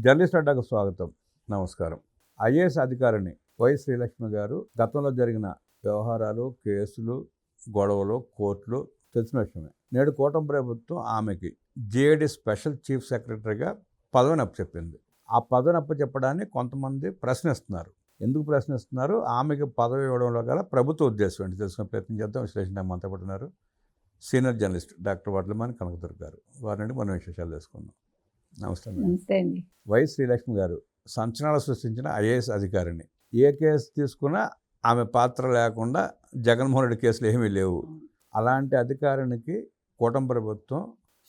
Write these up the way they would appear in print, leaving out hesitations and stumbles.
Journalist అడ్డాకు స్వాగతం. నమస్కారం. IAS అధికారిని వై శ్రీలక్ష్మి గారు గతంలో జరిగిన వ్యవహారాలు, కేసులు, గొడవలు, కోర్టులు తెలిసిన విషయమే. నేడు కూటమి ప్రభుత్వం ఆమెకి జేఏడీ స్పెషల్ చీఫ్ సెక్రటరీగా పదవిని అప్పచెప్పింది. ఆ పదవిని అప్పచెప్పడాన్ని కొంతమంది ప్రశ్నిస్తున్నారు. ఎందుకు ప్రశ్నిస్తున్నారు? ఆమెకి పదవి ఇవ్వడంలో గల ప్రభుత్వ ఉద్దేశం ఏంటి తెలుసుకునే ప్రయత్నం చేద్దాం. విశ్లేషణ మనతో పాటు ఉన్నారు senior journalist doctor Vadlamani Kanakadurga గారు. వారి నుండి మనం విశేషాలు తెలుసుకుందాం. నమస్తే అండి. వై శ్రీలక్ష్మి గారు సంచలనాలు సృష్టించిన ఐఏఎస్ అధికారిని. ఏ కేసు తీసుకున్నా ఆమె పాత్ర లేకుండా జగన్మోహన్ రెడ్డి కేసులు ఏమీ లేవు. అలాంటి అధికారినికి కూటమి ప్రభుత్వం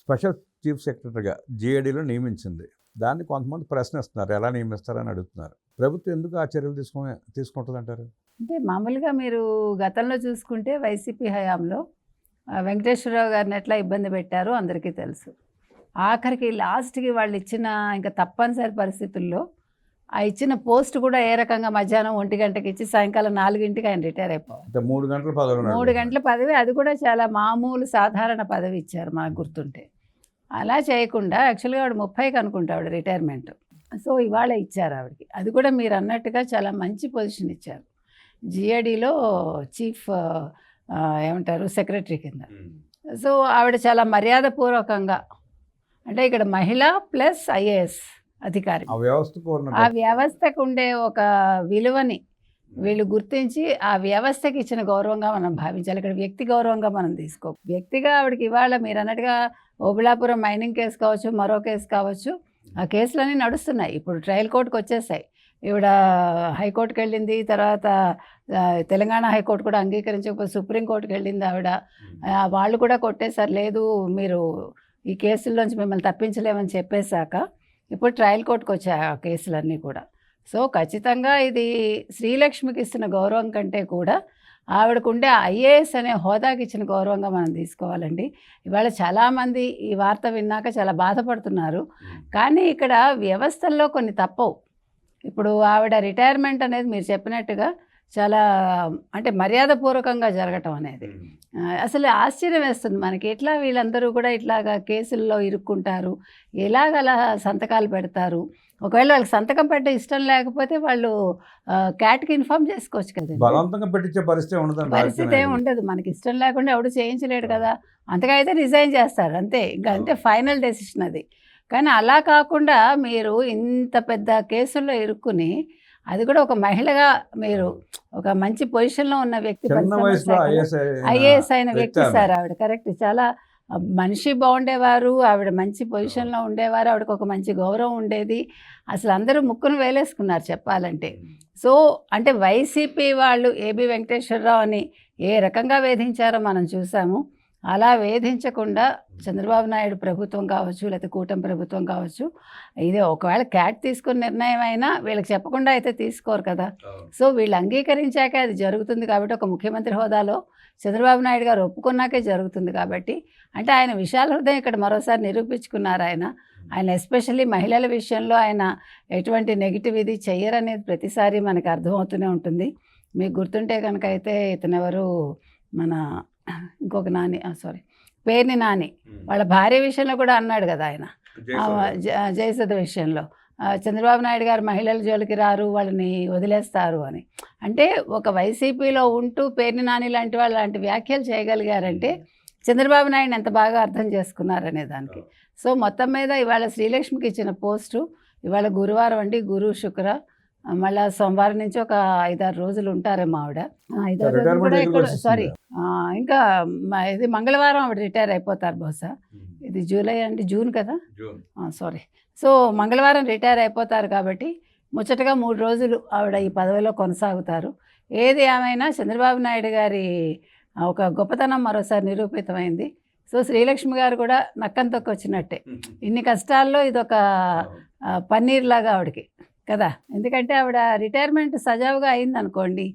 స్పెషల్ చీఫ్ సెక్రటరీగా జేఏడీలో నియమించింది. దాన్ని కొంతమంది ప్రశ్నిస్తున్నారు, ఎలా నియమిస్తారని అడుగుతున్నారు. ప్రభుత్వం ఎందుకు ఆ చర్యలు తీసుకుంటుందంటారు? అంటే మామూలుగా మీరు గతంలో చూసుకుంటే వైసీపీ హయాంలో వెంకటేశ్వరరావు గారిని ఎట్లా ఇబ్బంది పెట్టారో అందరికీ తెలుసు. ఆఖరికి లాస్ట్కి వాళ్ళు ఇచ్చిన ఇంకా తప్పనిసరి పరిస్థితుల్లో ఆ ఇచ్చిన పోస్ట్ కూడా ఏ రకంగా మధ్యాహ్నం 1 గంటకి ఇచ్చి సాయంకాలం 4 ఆయన రిటైర్ అయిపోవాలి. 3 గంటల పదవి, అది కూడా చాలా మామూలు సాధారణ పదవి ఇచ్చారు మనకు గుర్తుంటే. అలా చేయకుండా యాక్చువల్గా ఆవిడ 30కి అనుకుంటా ఆవిడ రిటైర్మెంట్. సో ఇవాళ ఇచ్చారు ఆవిడకి. అది కూడా మీరు అన్నట్టుగా చాలా మంచి పొజిషన్ ఇచ్చారు. జిఏడిలో చీఫ్ ఏమంటారు సెక్రటరీ కింద. సో ఆవిడ చాలా మర్యాదపూర్వకంగా, అంటే ఇక్కడ మహిళ ప్లస్ ఐఏఎస్ అధికారి, ఆ వ్యవస్థకు ఉండే ఒక విలువని వీళ్ళు గుర్తించి ఆ వ్యవస్థకి ఇచ్చిన గౌరవంగా మనం భావించాలి. ఇక్కడ వ్యక్తి గౌరవంగా మనం తీసుకో. వ్యక్తిగా ఆవిడకి ఇవాళ మీరు అన్నట్టుగా ఓబుళాపురం మైనింగ్ కేసు కావచ్చు, మరో కేసు కావచ్చు, ఆ కేసులన్నీ నడుస్తున్నాయి. ఇప్పుడు ట్రయల్ కోర్టుకు వచ్చేసాయి. ఈవిడ హైకోర్టుకు వెళ్ళింది, తర్వాత తెలంగాణ హైకోర్టు కూడా అంగీకరించకపోతే సుప్రీంకోర్టుకు వెళ్ళింది ఆవిడ. వాళ్ళు కూడా కొట్టేశారు, లేదు మీరు ఈ కేసుల్లోంచి మిమ్మల్ని తప్పించలేమని చెప్పేశాక ఇప్పుడు ట్రయల్ కోర్టుకు వచ్చాయి ఆ కేసులన్నీ కూడా. సో ఖచ్చితంగా ఇది శ్రీలక్ష్మికి ఇస్తున్న గౌరవం కంటే కూడా ఆవిడకుండే ఐఏఎస్ అనే హోదాకి ఇచ్చిన గౌరవంగా మనం తీసుకోవాలండి. ఇవాళ చాలామంది ఈ వార్త విన్నాక చాలా బాధపడుతున్నారు. కానీ ఇక్కడ వ్యవస్థల్లో కొన్ని తప్పవు. ఇప్పుడు ఆవిడ రిటైర్మెంట్ అనేది మీరు చెప్పినట్టుగా చాలా అంటే మర్యాదపూర్వకంగా జరగటం అనేది అసలు ఆశ్చర్యం వేస్తుంది మనకి. ఎట్లా వీళ్ళందరూ కూడా ఇట్లాగా కేసుల్లో ఇరుక్కుంటారు, ఎలాగలా సంతకాలు పెడతారు. ఒకవేళ వాళ్ళకి సంతకం పెట్టే ఇష్టం లేకపోతే వాళ్ళు క్యాట్కి ఇన్ఫార్మ్ చేసుకోవచ్చు కదా. బలవంతంగా పెట్టించే పరిస్థితి ఏమి ఉండదు. మనకి ఇష్టం లేకుండా ఎవడు చేయించలేడు కదా. అంతగా అయితే రిజైన్ చేస్తారు అంతే, ఇంకా అంతే ఫైనల్ డెసిషన్ అది. కానీ అలా కాకుండా మీరు ఇంత పెద్ద కేసుల్లో ఇరుక్కుని, అది కూడా ఒక మహిళగా మీరు ఒక మంచి పొజిషన్లో ఉన్న వ్యక్తి, ఐఏఎస్ అయిన వ్యక్తి సార్ ఆవిడ. కరెక్ట్, చాలా మనిషి బాగుండేవారు, ఆవిడ మంచి పొజిషన్లో ఉండేవారు, ఆవిడకి ఒక మంచి గౌరవం ఉండేది. అసలు అందరూ ముక్కును వేలేసుకున్నారు చెప్పాలంటే. సో అంటే వైసీపీ వాళ్ళు ఏబి వెంకటేశ్వరరావు అని ఏ రకంగా వేధించారో మనం చూసాము. అలా వేధించకుండా చంద్రబాబు నాయుడు ప్రభుత్వం కావచ్చు, లేకపోతే కూటమి ప్రభుత్వం కావచ్చు, ఇదే ఒకవేళ క్యాట్ తీసుకున్న నిర్ణయం అయినా వీళ్ళకి చెప్పకుండా అయితే తీసుకోరు కదా. సో వీళ్ళు అంగీకరించాకే అది జరుగుతుంది కాబట్టి, ఒక ముఖ్యమంత్రి హోదాలో చంద్రబాబు నాయుడు గారు ఒప్పుకున్నాకే జరుగుతుంది కాబట్టి, అంటే ఆయన విశాల హృదయం ఇక్కడ మరోసారి నిరూపించుకున్నారు. ఆయన ఎస్పెషల్లీ మహిళల విషయంలో ఆయన ఎటువంటి నెగిటివ్ ఇది చెయ్యరనేది ప్రతిసారి మనకు అర్థమవుతూనే ఉంటుంది. మీకు గుర్తుంటే కనుక అయితే ఇతనెవరు, మన ఇంకొక పేర్ని నాని వాళ్ళ భార్య విషయంలో కూడా అన్నాడు కదా ఆయన, జయసుధ విషయంలో చంద్రబాబు నాయుడు గారు మహిళల జోలికి రారు, వాళ్ళని వదిలేస్తారు అని. అంటే ఒక వైసీపీలో ఉంటూ పేర్ని నాని లాంటి వాళ్ళు లాంటి వ్యాఖ్యలు చేయగలిగారంటే చంద్రబాబు నాయుడు ఎంత బాగా అర్థం చేసుకున్నారనే దానికి. సో మొత్తం మీద ఇవాళ శ్రీలక్ష్మికి ఇచ్చిన పోస్టు, ఇవాళ గురువారం అండి, గురు శుక్ర, మళ్ళీ సోమవారం నుంచి ఒక 5-6 రోజులు ఉంటారేమో ఆవిడ. 5-6 రోజులు కూడా ఇక్కడ ఇంకా ఇది మంగళవారం ఆవిడ రిటైర్ అయిపోతారు బహుశా. ఇది జూలై అండి, జూన్ కదా, సారీ. సో మంగళవారం రిటైర్ అయిపోతారు కాబట్టి ముచ్చటగా 3 రోజులు ఆవిడ ఈ పదవిలో కొనసాగుతారు. ఏది ఏమైనా చంద్రబాబు నాయుడు గారి ఒక గొప్పతనం మరోసారి నిరూపితమైంది. సో శ్రీలక్ష్మి గారు కూడా నక్కం తొక్కొచ్చినట్టే. ఇన్ని కష్టాల్లో ఇదొక పన్నీర్ లాగా ఆవిడకి కదా. ఎందుకంటే ఆవిడ రిటైర్మెంట్ సజావుగా అయిందనుకోండి,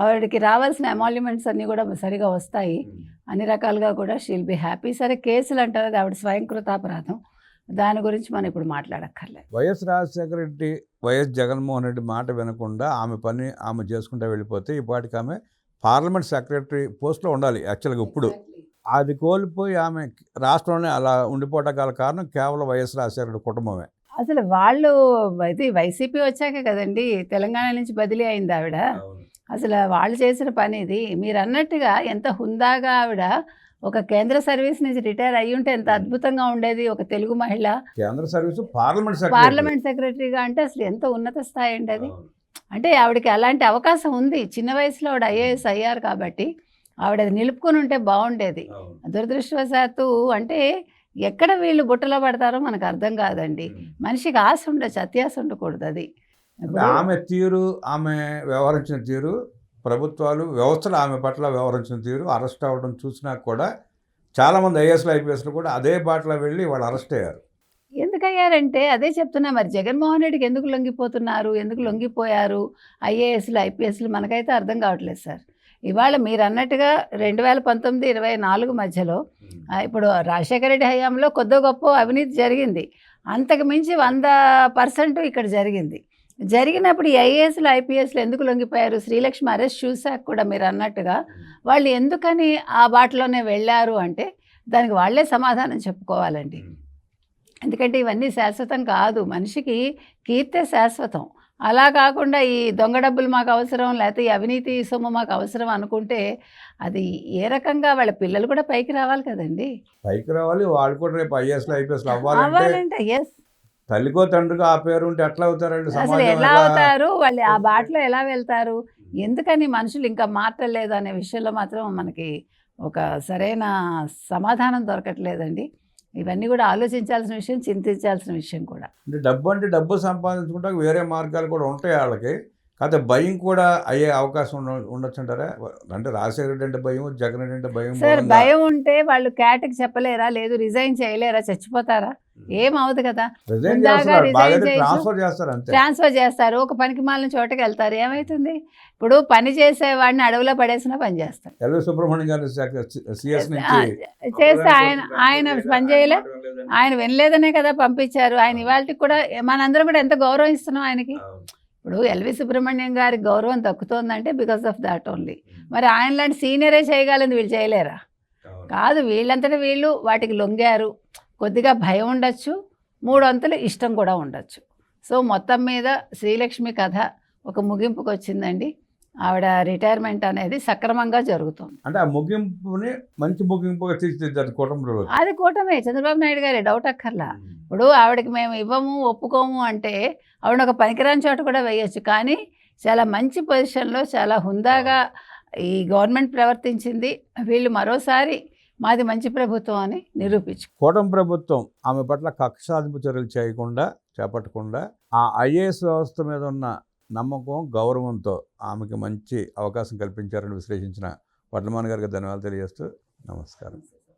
ఆవిడకి రావాల్సిన ఎమాల్యుమెంట్స్ అన్నీ కూడా సరిగా వస్తాయి. అన్ని రకాలుగా కూడా షీల్ బి హ్యాపీ. సరే కేసులు అంటారు, అది ఆవిడ స్వయంకృతాపరాధం, దాని గురించి మనం ఇప్పుడు మాట్లాడక్కర్లేదు. వైఎస్ రాజశేఖర రెడ్డి, వైఎస్ జగన్మోహన్ రెడ్డి మాట వినకుండా ఆమె పని ఆమె చేసుకుంటూ వెళ్ళిపోతే ఇప్పటికి ఆమె పార్లమెంట్ సెక్రటరీ పోస్ట్లో ఉండాలి యాక్చువల్గా. ఇప్పుడు అది కోల్పోయి ఆమె రాష్ట్రంలోనే అలా ఉండిపోవటం గల కారణం కేవలం వైఎస్ రాజశేఖర రెడ్డి కుటుంబమే. అసలు వాళ్ళు ఇది వైసీపీ వచ్చాకే కదండి తెలంగాణ నుంచి బదిలీ అయింది ఆవిడ. అసలు వాళ్ళు చేసిన పని ఇది. మీరు అన్నట్టుగా ఎంత హుందాగా ఆవిడ ఒక కేంద్ర సర్వీస్ నుంచి రిటైర్ అయ్యి ఉంటే ఎంత అద్భుతంగా ఉండేది. ఒక తెలుగు మహిళ కేంద్ర సర్వీసు పార్లమెంట్ పార్లమెంట్ సెక్రటరీగా అంటే అసలు ఎంత ఉన్నత స్థాయి అండి అది. అంటే ఆవిడకి అలాంటి అవకాశం ఉంది. చిన్న వయసులో ఆవిడ ఐఏఎస్ అయ్యారు కాబట్టి ఆవిడ అది నిలుపుకొని ఉంటే బాగుండేది. దురదృష్టవశాత్తు అంటే ఎక్కడ వీళ్ళు బుట్టలో పడతారో మనకు అర్థం కాదండి. మనిషికి ఆశ ఉండొచ్చు, అత్యాశ ఉండకూడదు. అది ఆమె తీరు, ఆమె వ్యవహరించిన తీరు, ప్రభుత్వాలు వ్యవస్థలు ఆమె పట్ల వ్యవహరించిన తీరు, అరెస్ట్ అవ్వడం చూసినా కూడా చాలామంది ఐఏఎస్లు ఐపీఎస్లు కూడా అదే బాటలో వెళ్ళి వాళ్ళు అరెస్ట్ అయ్యారు. ఎందుకయ్యారంటే అదే చెప్తున్నా, మరి జగన్మోహన్ రెడ్డికి ఎందుకు లొంగిపోతున్నారు, ఎందుకు లొంగిపోయారు ఐఏఎస్లు ఐపీఎస్లు మనకైతే అర్థం కావట్లేదు సార్. ఇవాళ మీరు అన్నట్టుగా 2019-24 మధ్యలో ఇప్పుడు రాజశేఖర రెడ్డి హయాంలో కొద్ది గొప్ప అవినీతి జరిగింది. అంతకు మించి 100% ఇక్కడ జరిగింది. జరిగినప్పుడు ఈ ఐఏఎస్లు ఐపీఎస్లు ఎందుకు లొంగిపోయారు? శ్రీలక్ష్మి అరెస్ట్ చూశాక కూడా మీరు అన్నట్టుగా వాళ్ళు ఎందుకని ఆ బాటలోనే వెళ్ళారు అంటే దానికి వాళ్ళే సమాధానం చెప్పుకోవాలండి. ఎందుకంటే ఇవన్నీ శాశ్వతం కాదు. మనిషికి కీర్తే శాశ్వతం. అలా కాకుండా ఈ దొంగ డబ్బులు మాకు అవసరం, లేకపోతే ఈ అవినీతి సొమ్ము మాకు అవసరం అనుకుంటే అది ఏ రకంగా వాళ్ళ పిల్లలు కూడా పైకి రావాలి కదండి. పైకి రావాలి, వాళ్ళు కూడా రేపు ఐఏఎస్లు ఐపీఎస్లు అవ్వాలంటే ఎస్, తల్లికో తండ్రికో ఆ పేరు ఉంటే ఎట్లా అవుతారండి? అసలు ఎలా అవుతారు వాళ్ళు? ఆ బాటలో ఎలా వెళ్తారు? ఎందుకని మనుషులు ఇంకా మారట్లేదు అనే విషయంలో మాత్రం మనకి ఒక సరైన సమాధానం దొరకట్లేదండి. ఇవన్నీ కూడా ఆలోచించాల్సిన విషయం, చింతించాల్సిన విషయం కూడా. అంటే డబ్బు సంపాదించుకుంటే వేరే మార్గాలు కూడా ఉంటాయి వాళ్ళకి. కాకపోతే భయం కూడా అయ్యే అవకాశం ఉండొచ్చు అంటారా? అంటే రాజశేఖర రెడ్డి అంటే భయం, జగన్ రెడ్డి అంటే భయం. సార్ భయం ఉంటే వాళ్ళు క్యాట్కి చెప్పలేరా? లేదు రిజైన్ చేయలేరా? చచ్చిపోతారా? ఏమవుదు కదా. ట్రాన్స్ఫర్ చేస్తారు, ఒక పనికి మాలిన చోటకి వెళ్తారు, ఏమవుతుంది? ఇప్పుడు పని చేసేవాడిని అడవిలో పడేసినా పని చేస్తారు. ఎల్వి సుబ్రహ్మణ్యం గారు చేస్తే ఆయన పని చేయలే, ఆయన వినలేదనే కదా పంపించారు. ఆయన ఇవాళకి కూడా మనందరం కూడా ఎంత గౌరవం ఇస్తున్నాం ఆయనకి. ఇప్పుడు ఎల్వి సుబ్రహ్మణ్యం గారికి గౌరవం దక్కుతోందంటే బికాస్ ఆఫ్ దాట్ ఓన్లీ. మరి ఆయన లాంటి సీనియరే చేయగలిగింది, వీళ్ళు చేయలేరా? కాదు, వీళ్ళంతటా వీళ్ళు వాటికి లొంగారు. కొద్దిగా భయం ఉండొచ్చు, 3 వంతులు ఇష్టం కూడా ఉండొచ్చు. సో మొత్తం మీద శ్రీలక్ష్మి కథ ఒక ముగింపుకు వచ్చిందండి. ఆవిడ రిటైర్మెంట్ అనేది సక్రమంగా జరుగుతుంది. అంటే ఆ ముగింపుని మంచి ముగింపుగా తీర్చిదిద్దారు కూటమి. అది కూటమే, చంద్రబాబు నాయుడు గారే, డౌట్ అక్కర్లా. ఇప్పుడు ఆవిడకి మేము ఇవ్వము ఒప్పుకోము అంటే ఆవిడ ఒక పనికిరాని చోట కూడా వేయచ్చు. కానీ చాలా మంచి పొజిషన్లో చాలా హుందాగా ఈ గవర్నమెంట్ ప్రవర్తించింది. వీళ్ళు మరోసారి మాది మంచి ప్రభుత్వం అని నిరూపించు. కూటమి ప్రభుత్వం ఆమె పట్ల కక్షాదింపు చర్యలు చేపట్టకుండా ఆ ఐఏఎస్ వ్యవస్థ మీద ఉన్న నమ్మకం, గౌరవంతో ఆమెకి మంచి అవకాశం కల్పించారని విశ్లేషించిన వడ్లమాన్ గారికి ధన్యవాదాలు తెలియజేస్తూ నమస్కారం.